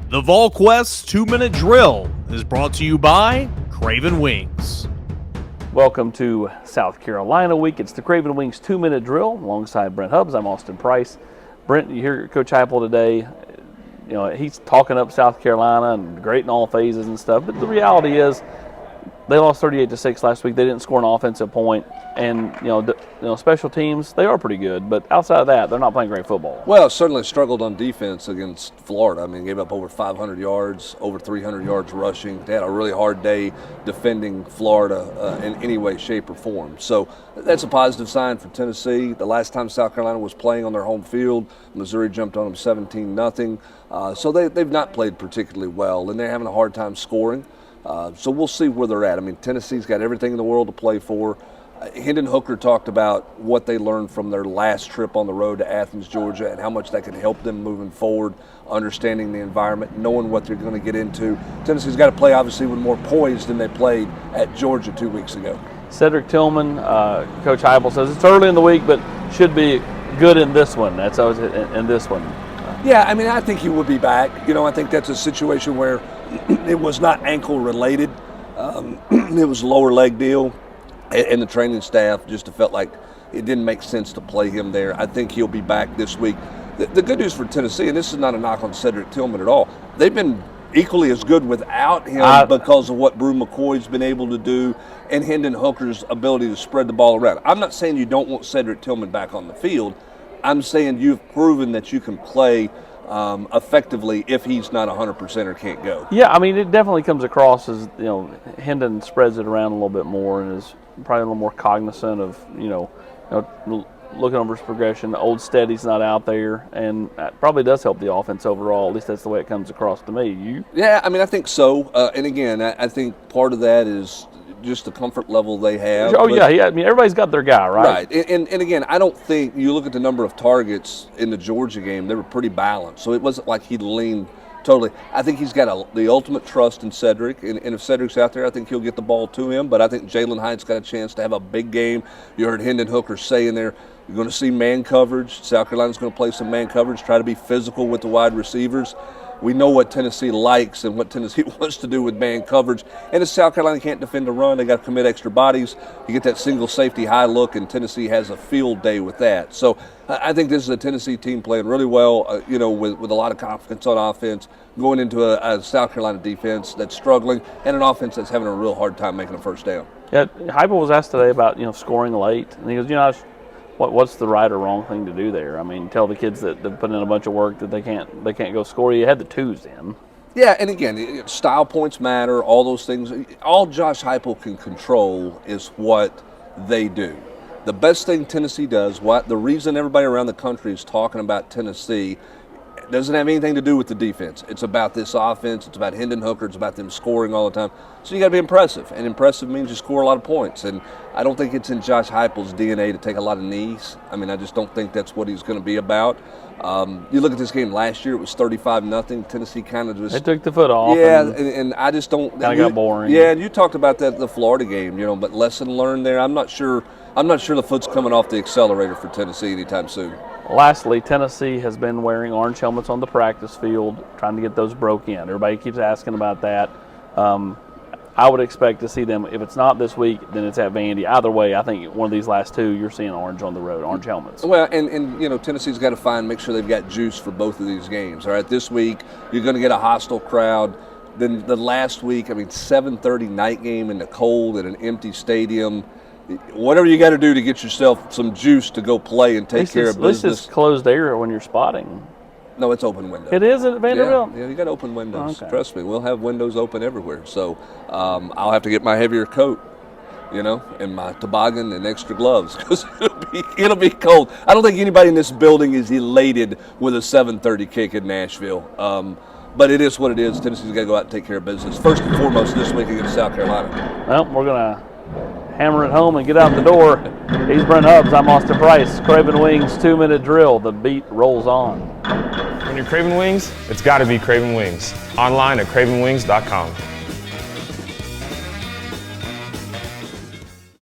The Volquest 2 Minute Drill is brought to you by Craven Wings. Welcome to South Carolina week. It's the Craven Wings 2 Minute Drill alongside Brent Hubbs. I'm Austin Price. Brent, you hear Coach Heupel today. You know, he's talking up South Carolina and great in all phases and stuff. But the reality is, they lost 38-6 last week. They didn't score an offensive point, and special teams, they are pretty good. But outside of that, they're not playing great football. Well, certainly struggled on defense against Florida. I mean, gave up over 500 yards, over 300 yards rushing. They had a really hard day defending Florida in any way, shape, or form. So that's a positive sign for Tennessee. The last time South Carolina was playing on their home field, Missouri jumped on them 17-0. So they've not played particularly well, and they're having a hard time scoring. So we'll see where they're at. I mean, Tennessee's got everything in the world to play for. Hendon Hooker talked about what they learned from their last trip on the road to Athens, Georgia, and how much that can help them moving forward, understanding the environment, knowing what they're going to get into. Tennessee's got to play, obviously, with more poise than they played at Georgia 2 weeks ago. Cedric Tillman, Coach Heupel says it's early in the week, but should be good in this one. That's always in this one. Yeah, I mean, I think he would be back. I think that's a situation where it was not ankle related. It was a lower leg deal, and the training staff just felt like it didn't make sense to play him there. I think he'll be back this week. The good news for Tennessee, and this is not a knock on Cedric Tillman at all, they've been equally as good without him because of what Brew McCoy's been able to do and Hendon Hooker's ability to spread the ball around. I'm not saying you don't want Cedric Tillman back on the field. I'm saying you've proven that you can play effectively if he's not 100% or can't go. Yeah, I mean, it definitely comes across as, Hendon spreads it around a little bit more and is probably a little more cognizant of, looking over his progression. Old Steady's not out there, and that probably does help the offense overall. At least that's the way it comes across to me. Yeah, I mean, I think so. And again, I think part of that is just the comfort level they have. Oh, yeah. I mean, everybody's got their guy, right? Right. And again, I don't think you look at the number of targets in the Georgia game, they were pretty balanced. So it wasn't like he leaned totally. I think he's got the ultimate trust in Cedric. And if Cedric's out there, I think he'll get the ball to him. But I think Jalen Hyatt's got a chance to have a big game. You heard Hendon Hooker say in there, you're going to see man coverage. South Carolina's going to play some man coverage, try to be physical with the wide receivers. We know what Tennessee likes and what Tennessee wants to do with man coverage. And if South Carolina can't defend the run, they got to commit extra bodies. You get that single safety high look, and Tennessee has a field day with that. So I think this is a Tennessee team playing really well, with a lot of confidence on offense, going into a South Carolina defense that's struggling and an offense that's having a real hard time making a first down. Yeah, Heupel was asked today about, scoring late. And he goes, what's the right or wrong thing to do there? I mean, tell the kids that put in a bunch of work that they can't go score. You had the twos in. Yeah, and again, style points matter, all those things. All Josh Heupel can control is what they do. The best thing Tennessee does, the reason everybody around the country is talking about Tennessee, doesn't have anything to do with the defense. It's about this offense. It's about Hendon Hooker. It's about them scoring all the time. So you got to be impressive, and impressive means you score a lot of points. And I don't think it's in Josh Heupel's DNA to take a lot of knees. I mean, I just don't think that's what he's going to be about. You look at this game last year; it was 35-0. Tennessee kind of just they took the foot off. Yeah, and I just don't. Kind of got boring. Yeah, and you talked about that the Florida game, but lesson learned there. I'm not sure the foot's coming off the accelerator for Tennessee anytime soon. Lastly, Tennessee has been wearing orange helmets on the practice field, trying to get those broke in. Everybody keeps asking about that. I would expect to see them, if it's not this week, then it's at Vandy. Either way, I think one of these last two, you're seeing orange on the road, orange helmets. Well, and Tennessee's got to make sure they've got juice for both of these games. All right, this week, you're going to get a hostile crowd. Then the last week, 7:30 night game in the cold at an empty stadium. Whatever you got to do to get yourself some juice to go play and take care of business. This is closed air when you're spotting. No, it's open window. It is at Vanderbilt? Yeah, you got open windows. Okay. Trust me, we'll have windows open everywhere. So I'll have to get my heavier coat, and my toboggan and extra gloves because it'll be cold. I don't think anybody in this building is elated with a 7:30 kick in Nashville. But it is what it is. Tennessee's got to go out and take care of business. First and foremost this week against South Carolina. Well, we're going to hammer it home and get out the door. He's Brent Hubbs. I'm Austin Price. Craven Wings 2 Minute Drill. The beat rolls on. When you're craving wings, it's got to be Craven Wings. Online at cravenwings.com.